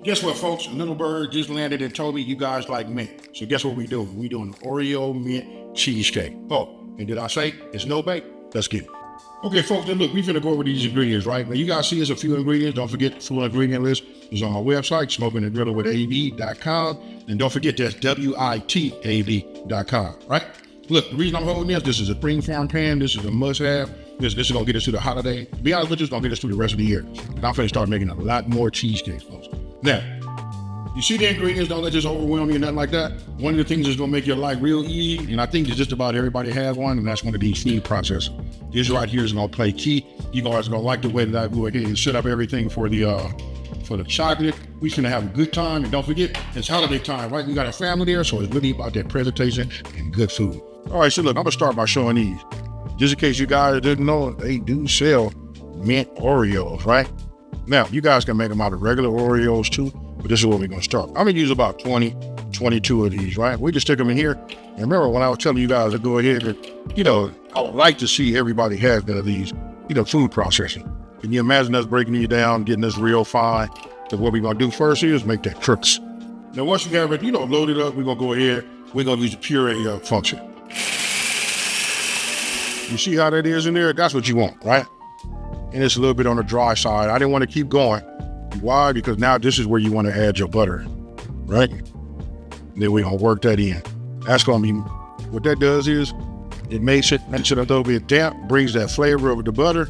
Guess what, folks? A little bird just landed and told me you guys like mint. So guess what we doing? We doing Oreo mint cheesecake. Oh, and did I say it's no bake? Let's get it. Okay, folks, then look, we finna go over these ingredients, right? Now, you guys see there's a few ingredients. Don't forget the full ingredient list is on my website, smokingandgrillin.av.com. And don't forget that's WITAV.com, right? Look, the reason I'm holding this is a spring farm pan. This is a must-have. This is gonna get us through the holiday. To be honest with you, it's gonna get us through the rest of the year. And I'm finna start making a lot more cheesecakes, folks. Now, you see the ingredients, don't let this overwhelm you or nothing like that. One of the things that's gonna make your life real easy, and I think that just about everybody has one, and that's one of these food processors. This right here is gonna play key. You guys are gonna like the way that I go ahead and set up everything for the chocolate. We finna have a good time, and don't forget, it's holiday time, right? We got a family there, so it's really about that presentation and good food. All right, so look, I'm gonna start by showing these. Just in case you guys didn't know, they do sell mint Oreos, right? Now, you guys can make them out of regular Oreos too, but this is where we're gonna start. I'm gonna use about 20, 22 of these, right? We just stick them in here. And remember when I was telling you guys to go ahead and, I would like to see everybody have one of these, food processing. Can you imagine us breaking these down, getting this real fine? So what we're gonna do first is make that crust. Now, once you have it, loaded up, we're gonna go ahead, we're gonna use the puree function. You see how that is in there? That's what you want, right? And it's a little bit on the dry side. I didn't want to keep going. Why? Because now this is where you want to add your butter, right? Then we're gonna work that in. That's gonna be, what that does is, it makes it a little bit damp, brings that flavor of the butter,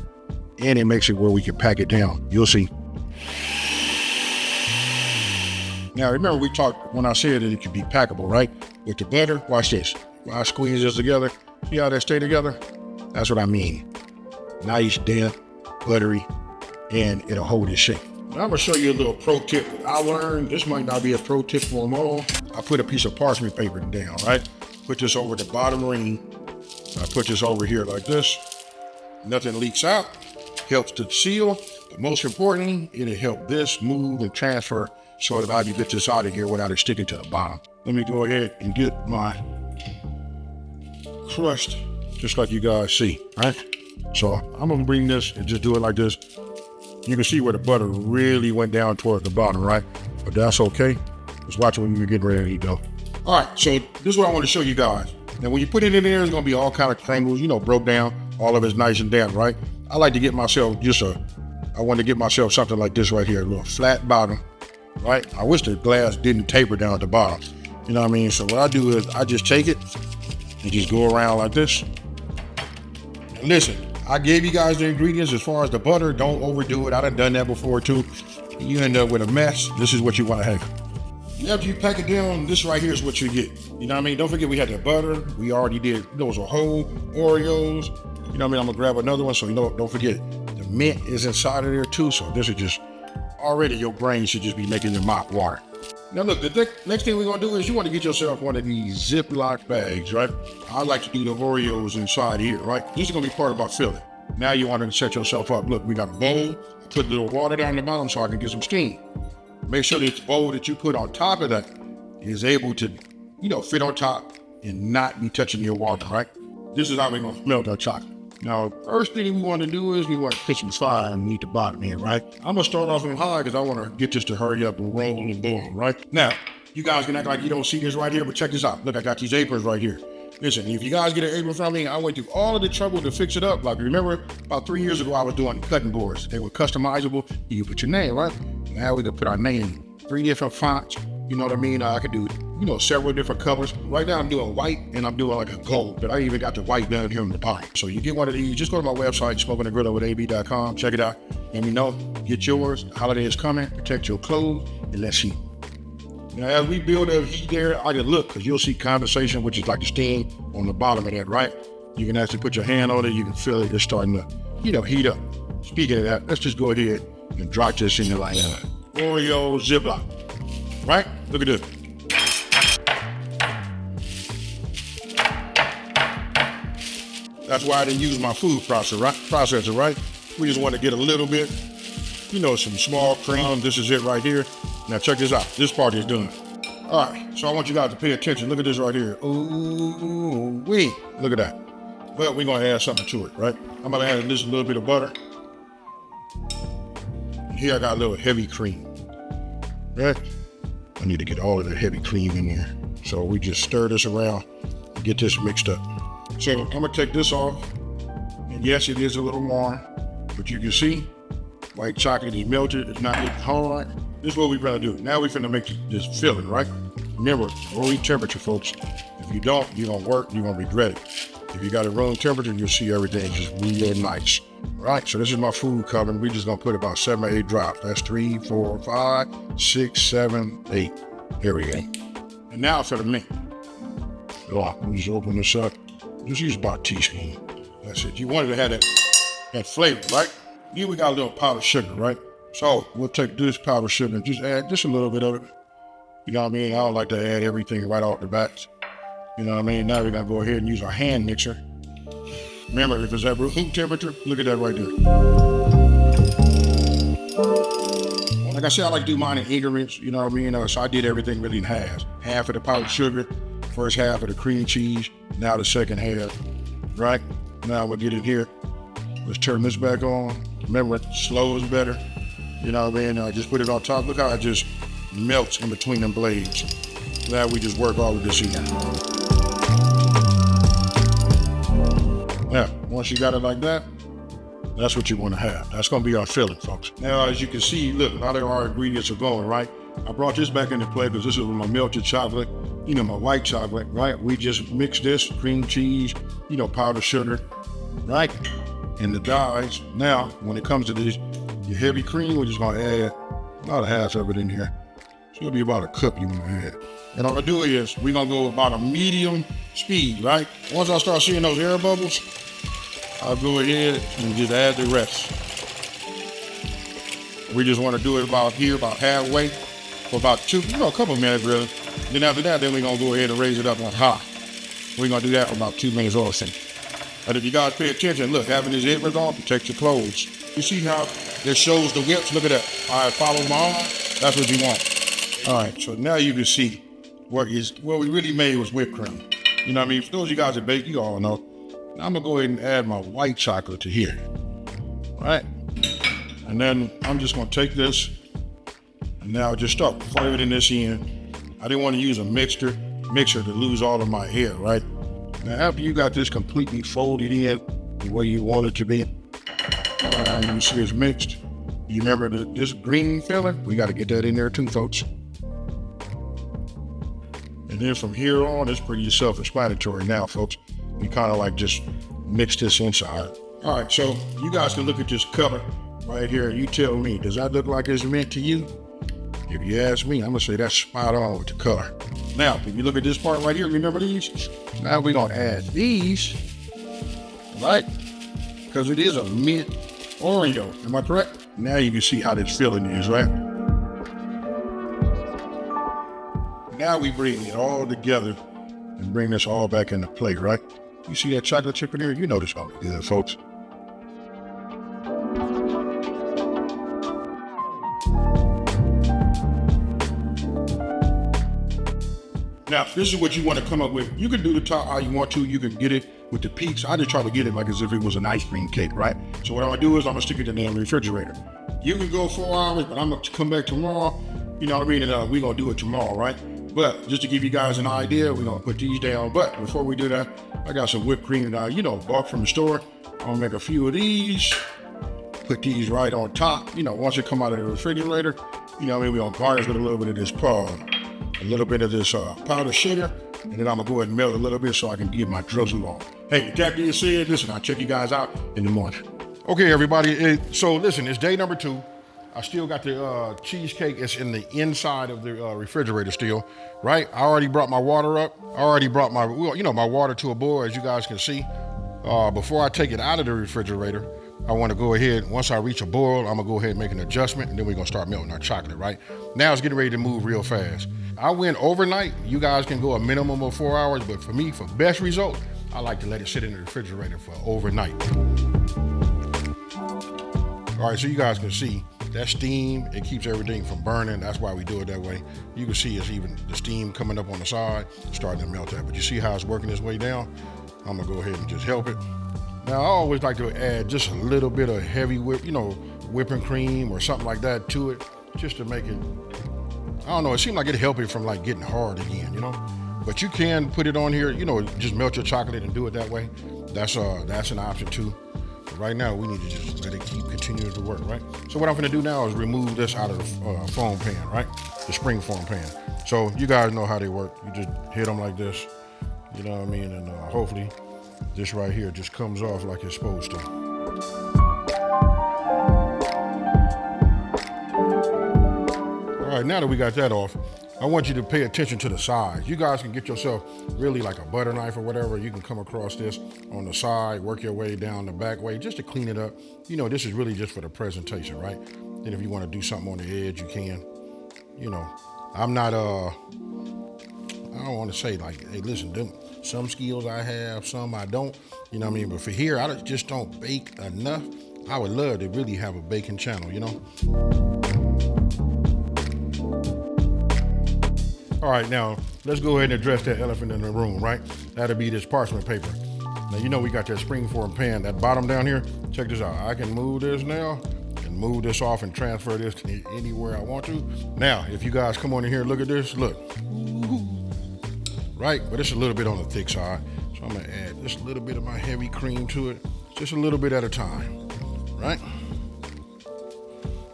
and it makes it where we can pack it down. You'll see. Now remember we talked, when I said that it could be packable, right? With the butter, watch this. When I squeeze this together, see how they stay together? That's what I mean. Nice, damp, buttery, and it'll hold its shape. Now I'm gonna show you a little pro tip that I learned. This might not be a pro tip for them all. I put a piece of parchment paper down, right? Put this over the bottom ring. I put this over here like this. Nothing leaks out. Helps to seal. But most importantly, it'll help this move and transfer so that I can get this out of here without it sticking to the bottom. Let me go ahead and get my crust just like you guys see, right? So I'm gonna bring this and just do it like this. You can see where the butter really went down toward the bottom, right? But that's okay. Just watch it when you're getting ready to eat though. All right, so this is what I want to show you guys. Now when you put it in there, it's gonna be all kind of triangles, broke down. All of it's nice and damp, right? I like to get myself I want to get myself something like this right here, a little flat bottom, right? I wish the glass didn't taper down at the bottom. You know what I mean? So what I do is I just take it and just go around like this. And listen, I gave you guys the ingredients as far as the butter. Don't overdo it. I done that before too. You end up with a mess. This is what you want to have. After you pack it down, this right here is what you get. You know what I mean? Don't forget we had the butter. We already did those are whole Oreos. You know what I mean? I'm gonna grab another one so don't forget the mint is inside of there too. So this is just already your brain should just be making your mouth water. Now look, the next thing we're gonna do is you want to get yourself one of these Ziploc bags, right? I like to do the Oreos inside here, right? This is gonna be part of our filling. Now you want to set yourself up. Look, we got a bowl. Put a little water down the bottom so I can get some steam. Make sure that the bowl that you put on top of that is able to, fit on top and not be touching your water, right? This is how we're gonna melt our chocolate. Now, first thing we want to do is we want to put some fire underneath the bottom here, right? I'm gonna start off in high because I want to get this to hurry up and roll and boom, right? Now, you guys can act like you don't see this right here, but check this out. Look, I got these aprons right here. Listen, if you guys get an apron from me, I went through all of the trouble to fix it up. Like, remember, about 3 years ago, I was doing cutting boards. They were customizable. You put your name, right? Now we can put our name, 3 different fonts. You know what I mean? I could do, several different colors. Right now I'm doing white and I'm doing like a gold, but I even got the white down here on the bottom. So you get one of these, just go to my website, smokingandgrillin.av.com, check it out. Let me know, get yours. The holiday is coming, protect your clothes, and let's eat. Now as we build a heat there, I can look, because you'll see condensation, which is like the steam on the bottom of that, right? You can actually put your hand on it, you can feel it, it's starting to, heat up. Speaking of that, let's just go ahead and drop this in there like that. Oreo Ziploc, right? Look at this. That's why I didn't use my food processor, right? We just want to get a little bit, some small cream. This is it right here. Now check this out. This part is done. All right, so I want you guys to pay attention. Look at this right here. Ooh, wee. Look at that. But we're gonna add something to it, right? I'm gonna add this a little bit of butter. Here I got a little heavy cream. right? I need to get all of the heavy cream in here. So we just stir this around and get this mixed up. So I'm gonna take this off. And yes, it is a little warm, but you can see white chocolate is melted, it's not getting hard. This is what we're gonna do. Now we're gonna make this filling, right? Remember, room temperature, folks. If you don't, you're gonna work, you're gonna regret it. If you got it room temperature, you'll see everything just real nice. All right, so this is my food coloring. We're just gonna put about 7 or 8 drops. That's 3, 4, 5, 6, 7, 8. Here we go. And now for the mint. So we just open this up. Just use about a teaspoon. That's it. You wanted to have that flavor, right? Here we got a little powdered sugar, right? So we'll take this powdered sugar and just add just a little bit of it. You know what I mean? I don't like to add everything right off the bat. You know what I mean? Now we're gonna go ahead and use our hand mixer. Remember, if it's at room temperature, look at that right there. Like I said, I like to do mine in increments, you know what I mean? So I did everything really in halves. Half of the powdered sugar, first half of the cream cheese, now the second half, right? Now we'll get it here. Let's turn this back on. Remember, slow is better. You know what I mean? Just put it on top. Look how it just melts in between them blades. Now we just work all of this in. Now, once you got it like that, that's what you want to have. That's going to be our filling, folks. Now, as you can see, look, a lot of our ingredients are going, right? I brought this back into play because this is my melted chocolate, you know, my white chocolate, right? We just mixed this, cream cheese, you know, powdered sugar, right? And the dyes. Now, when it comes to this, your heavy cream, we're just going to add about a half of it in here. So it'll be about a cup you want to add. And all I do is, we're going to go about a medium speed, right? Once I start seeing those air bubbles, I'll go ahead and just add the rest. We just want to do it about here, about halfway, for about a couple minutes really. Then after that, then we're going to go ahead and raise it up on high. We're going to do that for about 2 minutes or so. And if you guys pay attention, look, having this apron on protects your clothes. You see how it shows the whips? Look at that. All right, follow my arm. That's what you want. All right, so now you can see what we really made was whipped cream. You know what I mean? For those of you guys that bake, you all know. Now I'm gonna go ahead and add my white chocolate to here. All right? And then I'm just gonna take this and now just start flavoring this in. I didn't want to use a mixer to lose all of my hair, right? Now after you got this completely folded in the way you want it to be, you see it's mixed. You remember this green filling? We gotta get that in there too, folks. And then from here on, it's pretty self-explanatory now, folks. We kind of like just mix this inside. All right, so you guys can look at this color right here and you tell me, does that look like it's meant to you? If you ask me, I'm gonna say that's spot on with the color. Now, if you look at this part right here, remember these? Now we're gonna add these, right? Because it is a Mint Oreo, am I correct? Now you can see how this filling is, right? Now we bring it all together and bring this all back into plate, right? You see that chocolate chip in here? You know this gonna be good, folks. Now, this is what you want to come up with. You can do the top how you want to. You can get it with the peaks. I just try to get it like as if it was an ice cream cake, right? So what I'm gonna do is I'm gonna stick it in the refrigerator. You can go 4 hours, but I'm gonna come back tomorrow. You know what I mean? And we're gonna do it tomorrow, right? But just to give you guys an idea, we're gonna put these down. But before we do that, I got some whipped cream that I, bought from the store. I'm gonna make a few of these, put these right on top. Once it come out of the refrigerator, we're gonna garnish with a little bit of this powdered sugar, and then I'm gonna go ahead and melt a little bit so I can get my drizzle on. Hey, with that being said, listen, I'll check you guys out in the morning. Okay, everybody, so listen, it's day number 2. I still got the cheesecake. It's in the inside of the refrigerator still, right? I already brought my water up. I already brought my water to a boil, as you guys can see. Before I take it out of the refrigerator, I want to go ahead, once I reach a boil, I'm gonna go ahead and make an adjustment, and then we're gonna start melting our chocolate, right? Now it's getting ready to move real fast. I went overnight. You guys can go a minimum of 4 hours, but for me, for best result, I like to let it sit in the refrigerator for overnight. All right, so you guys can see that steam, it keeps everything from burning. That's why we do it that way. You can see it's even the steam coming up on the side, starting to melt that. But you see how it's working its way down? I'm gonna go ahead and just help it. Now, I always like to add just a little bit of heavy whipping cream or something like that to it, just to make it don't know, it seemed like it'd help it from like getting hard again, you know? But you can put it on here, you know, just melt your chocolate and do it that way. That's an option too. But right now, we need to just let it keep continuing to work, right? So what I'm gonna do now is remove this out of the foam pan, right? The spring foam pan. So you guys know how they work. You just hit them like this, you know what I mean? And hopefully this right here just comes off like it's supposed to. All right, now that we got that off, I want you to pay attention to the sides. You guys can get yourself really like a butter knife or whatever. You can come across this on the side, work your way down the back way just to clean it up. You know, this is really just for the presentation, right? Then if you want to do something on the edge, you can. You know, I'm not, I don't want to say like, hey, listen, some skills I have, some I don't, you know what I mean? But for here, I just don't bake enough. I would love to really have a baking channel, you know? All right, now let's go ahead and address that elephant in the room, right? That'll be this parchment paper. Now, you know we got that springform pan, that bottom down here. Check this out. I can move this now and move this off and transfer this to anywhere I want to. Now, if you guys come on in here, look at this, look. Right, but it's a little bit on the thick side. So I'm gonna add just a little bit of my heavy cream to it, just a little bit at a time, right?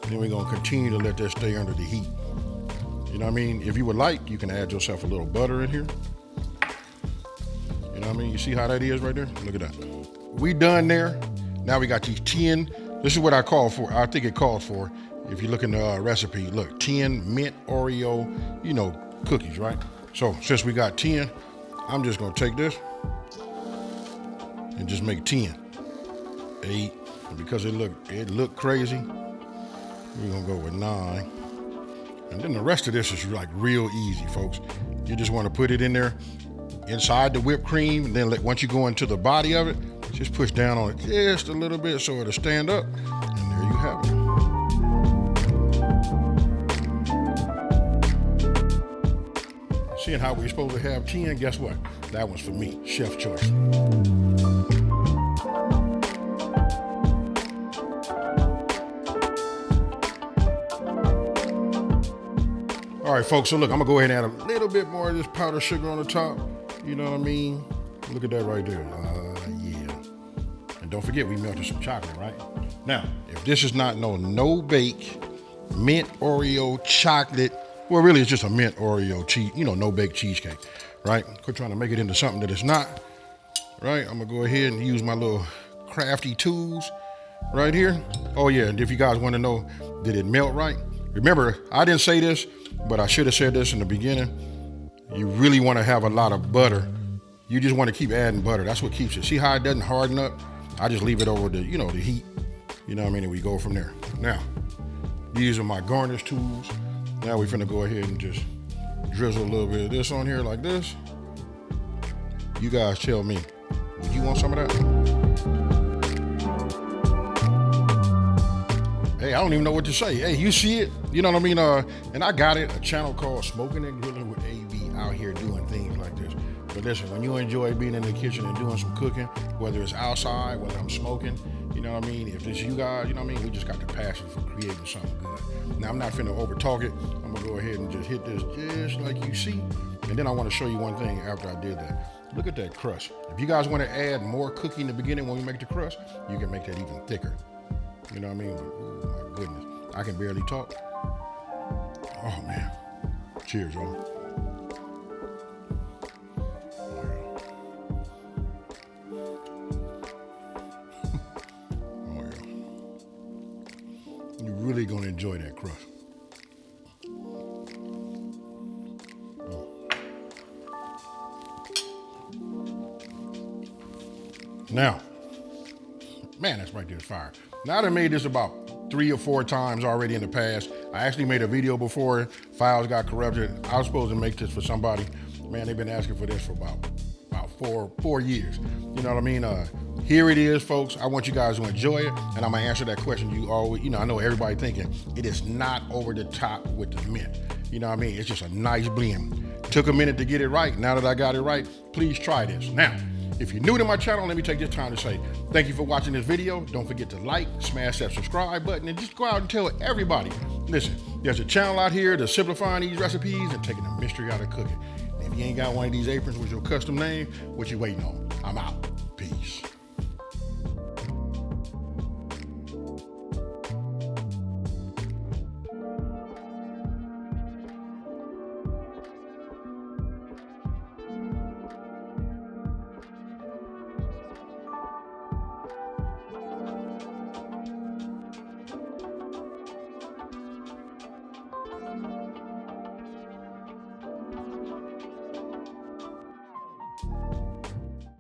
And then we're gonna continue to let that stay under the heat. You know what I mean? If you would like, you can add yourself a little butter in here. You know what I mean? You see how that is right there? Look at that. We done there. Now we got these 10, this is what I call for, I think it calls for, if you look in the recipe, look, 10 Mint Oreo, you know, cookies, right? So since we got 10, I'm just gonna take this and just make 10, 8, and because it looked crazy, we're gonna go with 9. And then the rest of this is like real easy, folks. You just want to put it in there inside the whipped cream, and then once you go into the body of it, just push down on it just a little bit so it'll stand up, and there you have it. Seeing how we're supposed to have 10, guess what? That one's for me, chef choice. All right, folks, so look, I'm gonna go ahead and add a little bit more of this powdered sugar on the top. You know what I mean? Look at that right there. Yeah. And don't forget, we melted some chocolate, right? Now, if this is not no bake, mint Oreo chocolate, well, really it's just a mint Oreo cheese, you know, no bake cheesecake, right? Quit trying to make it into something that it's not, right? I'm gonna go ahead and use my little crafty tools right here. Oh yeah, and if you guys wanna know, did it melt right? Remember, I didn't say this, but I should have said this in the beginning. You really want to have a lot of butter. You just want to keep adding butter. That's what keeps it. See how it doesn't harden up? I just leave it over the, you know, the heat. You know what I mean? And we go from there. Now, these are my garnish tools. Now we're finna go ahead and just drizzle a little bit of this on here like this. You guys tell me, would you want some of that? Hey, I don't even know what to say. Hey, you see it? You know what I mean? And I got it, a channel called Smokin and Grillin with AV out here doing things like this. But listen, when you enjoy being in the kitchen and doing some cooking, whether it's outside, whether I'm smoking, you know what I mean? If it's you guys, you know what I mean? We just got the passion for creating something good. Now, I'm not finna over talk it. I'm gonna go ahead and just hit this just like you see. And then I wanna show you one thing after I did that. Look at that crust. If you guys wanna add more cookie in the beginning when we make the crust, you can make that even thicker. You know what I mean? Oh my goodness. I can barely talk. Oh man. Cheers, y'all. Oh yeah. You're really gonna enjoy that crust. Now, man, that's right there, fire. Now I made this about 3 or 4 times already in the past. I actually made a video before files got corrupted. I was supposed to make this for somebody. Man, they've been asking for this for about 4 years. You know what I mean? Here it is, folks. I want you guys to enjoy it, and I'm gonna answer that question you always, you know, I know everybody thinking, it is not over the top with the mint. You know what I mean? It's just a nice blend. Took a minute to get it right. Now that I got it right, please try this. Now, If you're new to my channel, let me take this time to say thank you for watching this video. Don't forget to like, smash that subscribe button, and just go out and tell everybody. Listen, there's a channel out here that's simplifying these recipes and taking the mystery out of cooking. And if you ain't got one of these aprons with your custom name, what you waiting on? I'm out.